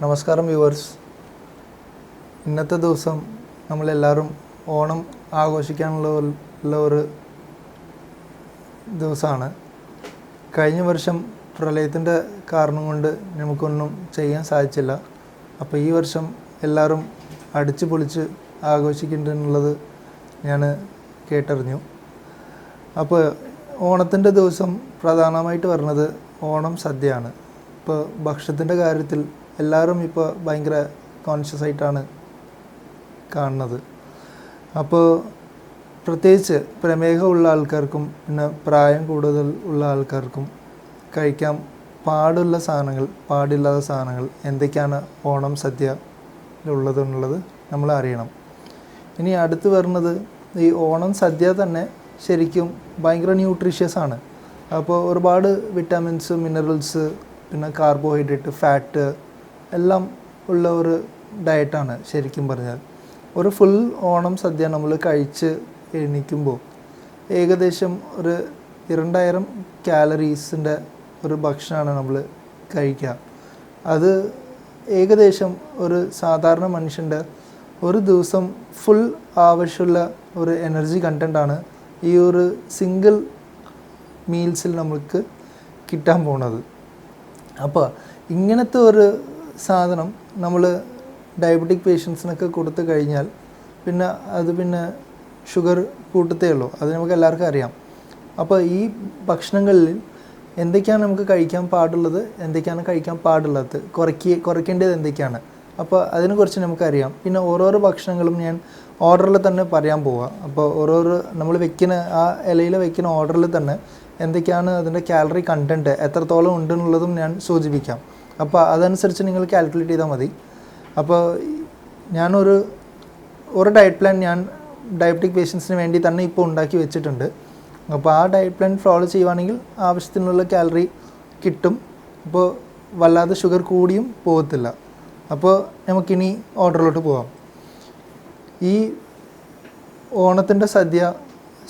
നമസ്കാരം വ്യൂവേഴ്സ്. ഇന്നത്തെ ദിവസം നമ്മളെല്ലാവരും ഓണം ആഘോഷിക്കാനുള്ള ഒരു ദിവസമാണ്. കഴിഞ്ഞ വർഷം പ്രളയത്തിൻ്റെ കാരണം കൊണ്ട് നമുക്കൊന്നും ചെയ്യാൻ സാധിച്ചില്ല. അപ്പോൾ ഈ വർഷം എല്ലാവരും അടിച്ചു പൊളിച്ച് ആഘോഷിക്കുന്നുള്ളത് ഞാൻ കേട്ടറിഞ്ഞു. അപ്പോൾ ഓണത്തിൻ്റെ ദിവസം പ്രധാനമായിട്ട് വരുന്നത് ഓണം സദ്യയാണ്. ഇപ്പോൾ ഭക്ഷണത്തിൻ്റെ കാര്യത്തിൽ എല്ലാവരും ഇപ്പോൾ ഭയങ്കര കോൺഷ്യസ് ആയിട്ടാണ് കാണുന്നത്. അപ്പോൾ പ്രത്യേകിച്ച് പ്രമേഹമുള്ള ആൾക്കാർക്കും പിന്നെ പ്രായം കൂടുതൽ ഉള്ള ആൾക്കാർക്കും കഴിക്കാൻ പാടുള്ള സാധനങ്ങൾ, പാടില്ലാത്ത സാധനങ്ങൾ എന്തൊക്കെയാണ് ഓണം സദ്യയിലുള്ളതെന്നുള്ളത് നമ്മൾ അറിയണം. ഇനി അടുത്ത് വരുന്നത് ഈ ഓണം സദ്യ തന്നെ ശരിക്കും ഭയങ്കര ന്യൂട്രീഷ്യസ് ആണ്. അപ്പോൾ ഒരുപാട് വിറ്റാമിൻസ്, മിനറൽസ്, പിന്നെ കാർബോഹൈഡ്രേറ്റ്, ഫാറ്റ് എല്ലാം ഉള്ള ഒരു ഡയറ്റാണ് ശരിക്കും പറഞ്ഞാൽ. ഒരു ഫുൾ ഓണം സദ്യ നമ്മൾ കഴിച്ച് എണീക്കുമ്പോൾ ഏകദേശം ഒരു 2000 കാലറീസിൻ്റെ ഒരു ഭക്ഷണമാണ് നമ്മൾ കഴിക്കുക. അത് ഏകദേശം ഒരു സാധാരണ മനുഷ്യൻ്റെ ഒരു ദിവസം ഫുൾ ആവശ്യമുള്ള ഒരു എനർജി കണ്ടൻ്റാണ് ഈ ഒരു സിംഗിൾ മീൽസിൽ നമുക്ക് കിട്ടാൻ പോകുന്നത്. അപ്പോൾ ഇങ്ങനത്തെ ഒരു സാധനം നമ്മൾ ഡയബറ്റിക് പേഷ്യൻസിനൊക്കെ കൊടുത്തു കഴിഞ്ഞാൽ പിന്നെ ഷുഗർ കൂട്ടത്തേ ഉള്ളൂ. അത് നമുക്ക് എല്ലാവർക്കും അറിയാം. അപ്പോൾ ഈ ഭക്ഷണങ്ങളിൽ എന്തൊക്കെയാണ് നമുക്ക് കഴിക്കാൻ പാടുള്ളത്, എന്തൊക്കെയാണ് കഴിക്കാൻ പാടുള്ളത്, കുറയ്ക്കേണ്ടത് എന്തൊക്കെയാണ്, അപ്പോൾ അതിനെക്കുറിച്ച് നമുക്കറിയാം. പിന്നെ ഓരോരോ ഭക്ഷണങ്ങളും ഞാൻ ഓർഡറിൽ തന്നെ പറയാൻ പോവുക. അപ്പോൾ ഓരോരോ നമ്മൾ വെക്കുന്ന ആ ഇലയിൽ വെക്കുന്ന ഓർഡറിൽ തന്നെ എന്തൊക്കെയാണ് അതിൻ്റെ കാലറി കണ്ടൻറ്റ് എത്രത്തോളം ഉണ്ടെന്നുള്ളതും ഞാൻ സൂചിപ്പിക്കാം. അപ്പോൾ അതനുസരിച്ച് നിങ്ങൾ കാൽക്കുലേറ്റ് ചെയ്താൽ മതി. അപ്പോൾ ഞാനൊരു ഡയറ്റ് പ്ലാൻ ഞാൻ ഡയബറ്റിക് പേഷ്യൻസിന് വേണ്ടി തന്നെ ഇപ്പോൾ ഉണ്ടാക്കി വെച്ചിട്ടുണ്ട്. അപ്പോൾ ആ ഡയറ്റ് പ്ലാൻ ഫോളോ ചെയ്യുവാണെങ്കിൽ ആവശ്യത്തിനുള്ള കാലറി കിട്ടും. അപ്പോൾ വല്ലാതെ ഷുഗർ കൂടിയും പോകത്തില്ല. അപ്പോൾ നമുക്കിനി ഓർഡറിലോട്ട് പോകാം. ഈ ഓണത്തിൻ്റെ സദ്യ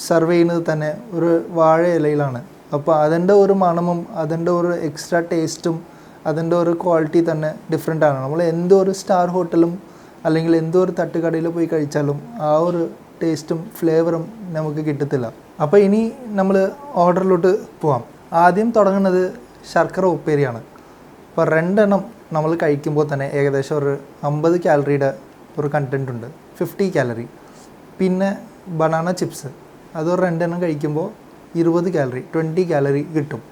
സർവ് ചെയ്യുന്നത് തന്നെ ഒരു വാഴ ഇലയിലാണ്. അപ്പോൾ അതിൻ്റെ ഒരു മണമും അതിൻ്റെ ഒരു എക്സ്ട്രാ ടേസ്റ്റും അതിൻ്റെ ഒരു ക്വാളിറ്റി തന്നെ ഡിഫറെൻ്റ് ആണ്. നമ്മൾ എന്തോ ഒരു സ്റ്റാർ ഹോട്ടലും അല്ലെങ്കിൽ എന്തോ ഒരു തട്ടുകടയിൽ പോയി കഴിച്ചാലും ആ ഒരു ടേസ്റ്റും ഫ്ലേവറും നമുക്ക് കിട്ടത്തില്ല. അപ്പോൾ ഇനി നമ്മൾ ഓർഡറിലോട്ട് പോകാം. ആദ്യം തുടങ്ങുന്നത് ശർക്കര ഉപ്പേരിയാണ്. അപ്പോൾ 2 എണ്ണം നമ്മൾ കഴിക്കുമ്പോൾ തന്നെ ഏകദേശം ഒരു 50 കാലറിയുടെ ഒരു കണ്ടൻറ്റ് ഉണ്ട്, 50 കാലറി. പിന്നെ ബനാന ചിപ്സ്, അതൊരു 2 എണ്ണം കഴിക്കുമ്പോൾ 20 കാലറി, 20 കാലറി കിട്ടും.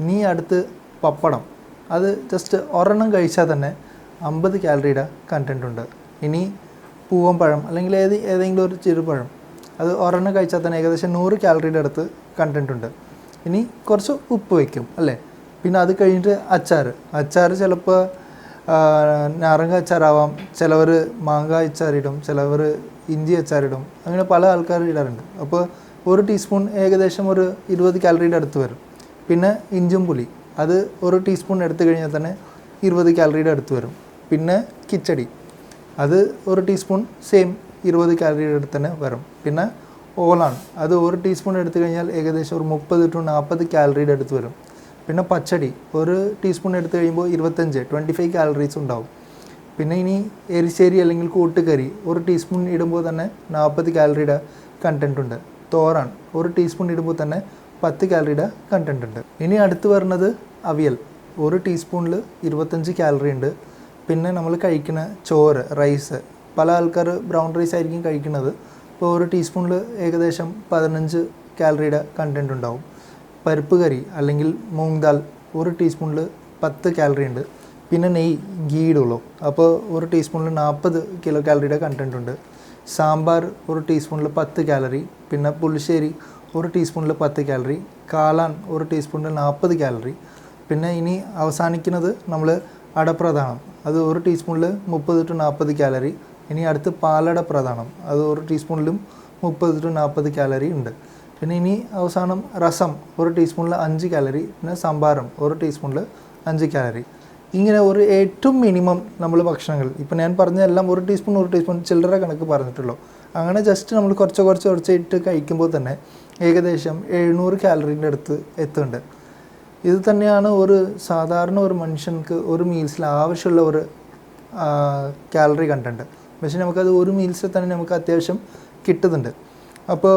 ഇനി അടുത്ത് പപ്പടം, അത് ജസ്റ്റ് ഒരെണ്ണം കഴിച്ചാൽ തന്നെ 50 കാലറിയുടെ കണ്ടൻറ്റ് ഉണ്ട്. ഇനി പൂവമ്പഴം അല്ലെങ്കിൽ ഏതെങ്കിലും ഒരു ചെറുപഴം, അത് ഒരെണ്ണം കഴിച്ചാൽ തന്നെ ഏകദേശം 100 കാലറിയുടെ അടുത്ത് കണ്ടൻറ്റ് ഉണ്ട്. ഇനി കുറച്ച് ഉപ്പ് വയ്ക്കും അല്ലേ. പിന്നെ അത് കഴിഞ്ഞിട്ട് അച്ചാർ ചിലപ്പോൾ നാരങ്ങ അച്ചാറാവാം, ചിലവർ മാങ്ങ അച്ചാറിടും, ചിലവർ ഇഞ്ചി അച്ചാറിടും, അങ്ങനെ പല ആൾക്കാർ ഇടാറുണ്ട്. അപ്പോൾ 1 ടീസ്പൂൺ ഏകദേശം ഒരു 20 കാലറിയുടെ അടുത്ത് വരും. പിന്നെ ഇഞ്ചും പുളി, അത് 1 ടീസ്പൂൺ എടുത്തു കഴിഞ്ഞാൽ തന്നെ 20 കാലറിയുടെ അടുത്ത് വരും. പിന്നെ കിച്ചടി, അത് 1 ടീസ്പൂൺ സെയിം 20 കാലറിയുടെ അടുത്ത് തന്നെ വരും. പിന്നെ ഓളാണ്, അത് 1 ടീസ്പൂൺ എടുത്തു കഴിഞ്ഞാൽ ഏകദേശം ഒരു 30 to 40 കാലറിയുടെ അടുത്ത് വരും. പിന്നെ പച്ചടി 1 ടീസ്പൂൺ എടുത്തു കഴിയുമ്പോൾ 25 കാലറീസ് ഉണ്ടാവും. പിന്നെ ഇനി എരിശ്ശേരി അല്ലെങ്കിൽ കൂട്ടുകറി 1 ടീസ്പൂൺ ഇടുമ്പോൾ തന്നെ 40 കാലറിയുടെ കണ്ടൻറ്റ് ഉണ്ട്. തോരൻ 1 ടീസ്പൂൺ ഇടുമ്പോൾ തന്നെ 10 കാലറിയുടെ കണ്ടൻറ്റ് ഉണ്ട്. ഇനി അടുത്ത് വരുന്നത് അവിയൽ, 1 ടീസ്പൂണിൽ 25 കാലറി ഉണ്ട്. പിന്നെ നമ്മൾ കഴിക്കുന്ന ചോറ്, റൈസ്, പല ആൾക്കാർ ബ്രൗൺ റൈസ് ആയിരിക്കും കഴിക്കുന്നത്. ഇപ്പോൾ 1 ടീസ്പൂണിൽ ഏകദേശം 15 കാലറിയുടെ കണ്ടൻറ്റ് ഉണ്ടാവും. പരിപ്പ് കറി അല്ലെങ്കിൽ മൂങ് ദാൽ 1 ടീസ്പൂണിൽ 10 കാലറി ഉണ്ട്. പിന്നെ നെയ്യ്, ഗീ ഇടുള്ളൂ, അപ്പോൾ 1 ടീസ്പൂണിൽ 40 കിലോ കാലറിയുടെ കണ്ടൻറ്റ് ഉണ്ട്. സാമ്പാർ 1 ടീസ്പൂണിൽ 10 കാലറി. പിന്നെ പുളിശ്ശേരി 1 ടീസ്പൂണിൽ 10 കാലറി. കാളാൻ 1 ടീസ്പൂണിൽ 40 കാലറി. പിന്നെ ഇനി അവസാനിക്കുന്നത് നമ്മൾ അടപ്രധാനം, അത് 1 ടീസ്പൂണിൽ 30 to 40 കാലറി. ഇനി അടുത്ത് പാലട പ്രധാനം, അത് 1 ടീസ്പൂണിലും 30 to 40 കാലറി ഉണ്ട്. പിന്നെ ഇനി അവസാനം രസം 1 ടീസ്പൂണിൽ 5 കാലറി. പിന്നെ സംഭാരം 1 ടീസ്പൂണിൽ 5 കാലറി. ഇങ്ങനെ ഒരു ഏറ്റവും മിനിമം നമ്മൾ ഭക്ഷണങ്ങൾ, ഇപ്പം ഞാൻ പറഞ്ഞതെല്ലാം 1 ടീസ്പൂൺ ചില്ലറ കണക്ക് പറഞ്ഞിട്ടുള്ളൂ. അങ്ങനെ ജസ്റ്റ് നമ്മൾ കുറച്ച് ഇട്ട് കഴിക്കുമ്പോൾ തന്നെ ഏകദേശം 700 കാലറീൻ്റെ അടുത്ത് എത്തുന്നുണ്ട്. ഇത് തന്നെയാണ് ഒരു സാധാരണ ഒരു മനുഷ്യർക്ക് ഒരു മീൽസിൽ ആവശ്യമുള്ള ഒരു കാലറി കണ്ടൻറ്റ്. പക്ഷേ നമുക്കത് ഒരു മീൽസിൽ തന്നെ നമുക്ക് അത്യാവശ്യം കിട്ടുന്നുണ്ട്. അപ്പോൾ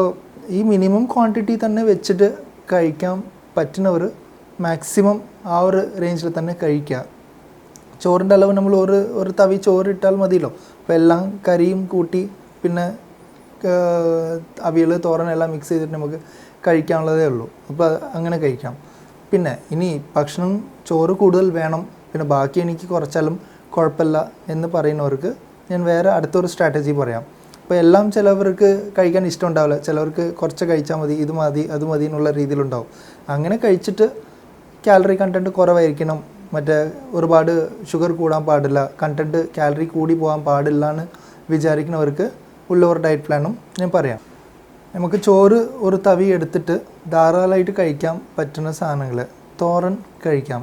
ഈ മിനിമം ക്വാണ്ടിറ്റി തന്നെ വെച്ചിട്ട് കഴിക്കാൻ പറ്റുന്നവർ മാക്സിമം ആ ഒരു റേഞ്ചിൽ തന്നെ കഴിക്കുക. ചോറിൻ്റെ അളവ് നമ്മൾ ഒരു തവി ചോറ് ഇട്ടാൽ മതിയല്ലോ. അപ്പോൾ എല്ലാം കറിയും കൂട്ടി പിന്നെ അവിയൽ തോരൻ എല്ലാം മിക്സ് ചെയ്തിട്ട് നമുക്ക് കഴിക്കാനുള്ളതേ ഉള്ളൂ. അപ്പോൾ അങ്ങനെ കഴിക്കാം. പിന്നെ ഇനി ഭക്ഷണം ചോറ് കൂടുതൽ വേണം, പിന്നെ ബാക്കി എനിക്ക് കുറച്ചാലും കുഴപ്പമില്ല എന്ന് പറയുന്നവർക്ക് ഞാൻ വേറെ അടുത്തൊരു സ്ട്രാറ്റജി പറയാം. അപ്പോൾ എല്ലാം ചിലവർക്ക് കഴിക്കാൻ ഇഷ്ടം ഉണ്ടാവില്ല, ചിലവർക്ക് കുറച്ച് കഴിച്ചാൽ മതി, ഇത് മതി അത് മതി എന്നുള്ള രീതിയിലുണ്ടാവും. അങ്ങനെ കഴിച്ചിട്ട് കാലറി കണ്ടൻറ്റ് കുറവായിരിക്കണം, മറ്റേ ഒരുപാട് ഷുഗർ കൂടാൻ പാടില്ല, കണ്ടൻറ്റ് കാലറി കൂടി പോകാൻ പാടില്ല എന്ന് വിചാരിക്കുന്നവർക്ക് ഉള്ള ഒരു ഡയറ്റ് പ്ലാനും ഞാൻ പറയാം. നമുക്ക് ചോറ് ഒരു തവി എടുത്തിട്ട് ധാരാളമായിട്ട് കഴിക്കാൻ പറ്റുന്ന സാധനങ്ങൾ, തോരൻ കഴിക്കാം,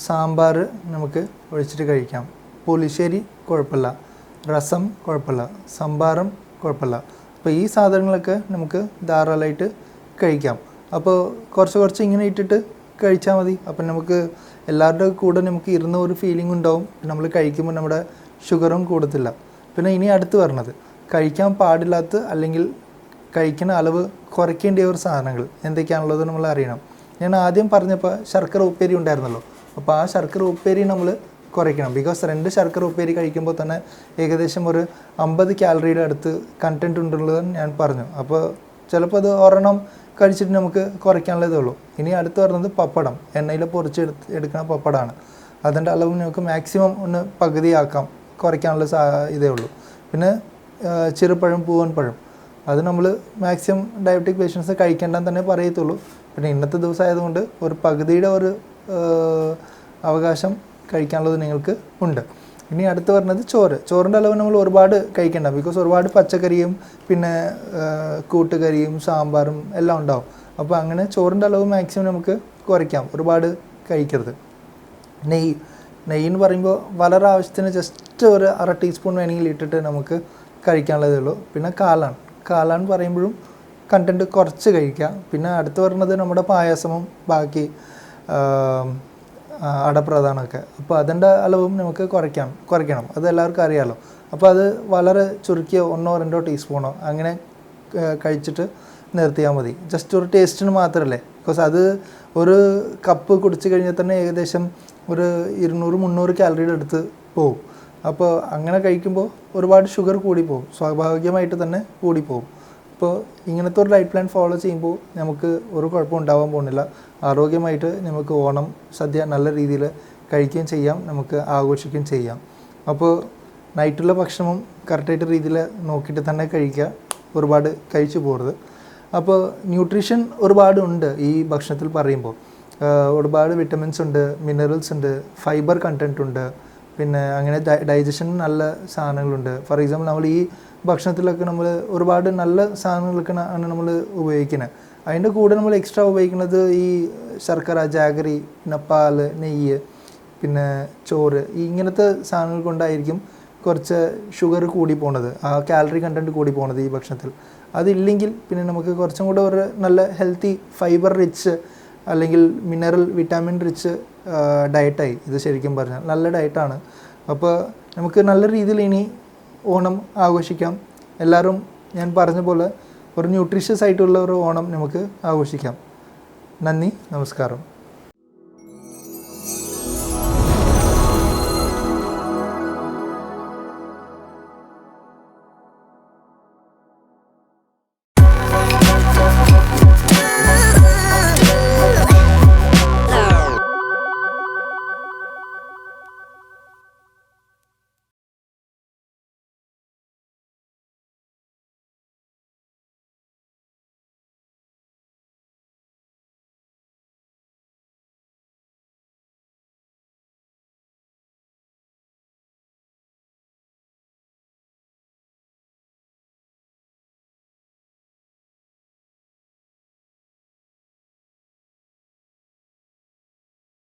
സാമ്പാർ നമുക്ക് ഒഴിച്ചിട്ട് കഴിക്കാം, പുളിശ്ശേരി കുഴപ്പമില്ല, രസം കുഴപ്പമില്ല, സംഭാരം കുഴപ്പമില്ല. അപ്പോൾ ഈ സാധനങ്ങളൊക്കെ നമുക്ക് ധാരാളമായിട്ട് കഴിക്കാം. അപ്പോൾ കുറച്ച് ഇങ്ങനെ ഇട്ടിട്ട് കഴിച്ചാൽ മതി. അപ്പം നമുക്ക് എല്ലാവരുടെ കൂടെ നമുക്ക് ഇരുന്ന ഒരു ഫീലിംഗ് ഉണ്ടാവും. നമ്മൾ കഴിക്കുമ്പോൾ നമ്മുടെ ഷുഗറും കൂടത്തില്ല. പിന്നെ ഇനി അടുത്ത് പറഞ്ഞത് കഴിക്കാൻ പാടില്ലാത്ത അല്ലെങ്കിൽ കഴിക്കുന്ന അളവ് കുറയ്ക്കേണ്ട ഒരു സാധനങ്ങൾ എന്തൊക്കെയാണുള്ളത് നമ്മൾ അറിയണം. ഞാൻ ആദ്യം പറഞ്ഞപ്പോൾ ശർക്കര ഉപ്പേരി ഉണ്ടായിരുന്നല്ലോ. അപ്പോൾ ആ ശർക്കര ഉപ്പേരി നമ്മൾ കുറയ്ക്കണം. ബിക്കോസ് 2 ശർക്കര ഉപ്പേരി കഴിക്കുമ്പോൾ തന്നെ ഏകദേശം ഒരു 50 കാലറിയുടെ അടുത്ത് കണ്ടൻറ്റ് ഉണ്ടുള്ളത് ഞാൻ പറഞ്ഞു. അപ്പോൾ ചിലപ്പോൾ അത് ഒരെണ്ണം കഴിച്ചിട്ട് നമുക്ക് കുറയ്ക്കാനുള്ളതേ ഉള്ളൂ. ഇനി അടുത്ത് പറയുന്നത് പപ്പടം, എണ്ണയിൽ പൊറിച്ച് എടുക്കുന്ന പപ്പടമാണ്. അതിൻ്റെ അളവ് നമുക്ക് മാക്സിമം ഒന്ന് പകുതിയാക്കാം, കുറയ്ക്കാനുള്ള ഇതേ ഉള്ളൂ. പിന്നെ ചെറുപഴം, പൂവൻ പഴം, അത് നമ്മൾ മാക്സിമം ഡയബറ്റിക് പേഷ്യൻസ് കഴിക്കേണ്ടെന്ന് തന്നെ പറയത്തുള്ളൂ. പിന്നെ ഇന്നത്തെ ദിവസം ആയതുകൊണ്ട് ഒരു പകുതിയുടെ ഒരു അവകാശം കഴിക്കാനുള്ളത് നിങ്ങൾക്ക് ഉണ്ട്. ഇനി അടുത്ത് പറഞ്ഞത് ചോറിൻ്റെ അളവ് നമ്മൾ ഒരുപാട് കഴിക്കേണ്ട. ബിക്കോസ് ഒരുപാട് പച്ചക്കറിയും പിന്നെ കൂട്ടുകറിയും സാമ്പാറും എല്ലാം ഉണ്ടാവും. അപ്പോൾ അങ്ങനെ ചോറിൻ്റെ അളവ് മാക്സിമം നമുക്ക് കുറയ്ക്കാം, ഒരുപാട് കഴിക്കരുത്. നെയ്യ് എന്ന് പറയുമ്പോൾ വളരെ ആവശ്യത്തിന് ജസ്റ്റ് ഒരു 1/2 ടീസ്പൂൺ വേണമെങ്കിൽ ഇട്ടിട്ട് നമുക്ക് കഴിക്കാനുള്ളതേ ഉള്ളൂ. പിന്നെ കാലാൻ പറയുമ്പോഴും കണ്ടൻറ്റ് കുറച്ച് കഴിക്കാം. പിന്നെ അടുത്ത് പറയുന്നത് നമ്മുടെ പായസവും ബാക്കി അടപ്രധാനമൊക്കെ. അപ്പോൾ അതിൻ്റെ അളവും നമുക്ക് കുറയ്ക്കണം. അത് എല്ലാവർക്കും അറിയാമല്ലോ. അപ്പോൾ അത് വളരെ ചുരുക്കിയ 1-2 ടീസ്പൂണോ അങ്ങനെ കഴിച്ചിട്ട് നിർത്തിയാൽ മതി. ജസ്റ്റ് ഒരു ടേസ്റ്റിന് മാത്രമല്ലേ. ബിക്കോസ് അത് ഒരു കപ്പ് കുടിച്ച് കഴിഞ്ഞാൽ തന്നെ ഏകദേശം ഒരു 200-300 കാലറിയുടെ അടുത്ത് പോവും. അപ്പോൾ അങ്ങനെ കഴിക്കുമ്പോൾ ഒരുപാട് ഷുഗർ കൂടിപ്പോവും, സ്വാഭാവികമായിട്ട് തന്നെ കൂടിപ്പോവും. അപ്പോൾ ഇങ്ങനത്തെ ഒരു ഡയറ്റ് പ്ലാൻ ഫോളോ ചെയ്യുമ്പോൾ നമുക്ക് ഒരു കുഴപ്പം ഉണ്ടാവാൻ പോകുന്നില്ല. ആരോഗ്യമായിട്ട് നമുക്ക് ഓണം സദ്യ നല്ല രീതിയിൽ കഴിക്കുകയും ചെയ്യാം, നമുക്ക് ആഘോഷിക്കുകയും ചെയ്യാം. അപ്പോൾ നൈറ്റുള്ള ഭക്ഷണവും കറക്റ്റായിട്ട് രീതിയിൽ നോക്കിയിട്ട് തന്നെ കഴിക്കുക, ഒരുപാട് കഴിച്ചു പോകരുത്. അപ്പോൾ ന്യൂട്രീഷൻ ഒരുപാടുണ്ട് ഈ ഭക്ഷണത്തിൽ പറയുമ്പോൾ. ഒരുപാട് വിറ്റമിൻസ് ഉണ്ട്, മിനറൽസ് ഉണ്ട്, ഫൈബർ കണ്ടൻറ്റ് ഉണ്ട്, പിന്നെ അങ്ങനെ ഡൈജഷൻ നല്ല സാധനങ്ങളുണ്ട്. ഫോർ എക്സാമ്പിൾ നമ്മൾ ഈ ഭക്ഷണത്തിലൊക്കെ നമ്മൾ ഒരുപാട് നല്ല സാധനങ്ങളൊക്കെ ആണ് നമ്മൾ ഉപയോഗിക്കുന്നത്. അതിൻ്റെ കൂടെ നമ്മൾ എക്സ്ട്രാ ഉപയോഗിക്കുന്നത് ഈ ശർക്കര, ജാഗറി, പിന്നെ പാല്, നെയ്യ്, പിന്നെ ചോറ്, ഇങ്ങനത്തെ സാധനങ്ങൾ കൊണ്ടായിരിക്കും കുറച്ച് ഷുഗർ കൂടി പോണത്, ആ കാലറി കണ്ടൻറ്റ് കൂടി പോണത് ഈ ഭക്ഷണത്തിൽ. അതില്ലെങ്കിൽ പിന്നെ നമുക്ക് കുറച്ചും കൂടെ ഒരു നല്ല ഹെൽത്തി ഫൈബർ റിച്ച് അല്ലെങ്കിൽ മിനറൽ വിറ്റാമിൻ റിച്ച് ഡയറ്റായി ഇത്. ശരിക്കും പറഞ്ഞാൽ നല്ല ഡയറ്റാണ്. അപ്പോൾ നമുക്ക് നല്ല രീതിയിൽ ഇനി ഓണം ആഘോഷിക്കാം. എല്ലാവരും ഞാൻ പറഞ്ഞ പോലെ ഒരു ന്യൂട്രീഷ്യസ് ആയിട്ടുള്ള ഒരു ഓണം നമുക്ക് ആഘോഷിക്കാം. നന്ദി, നമസ്കാരം.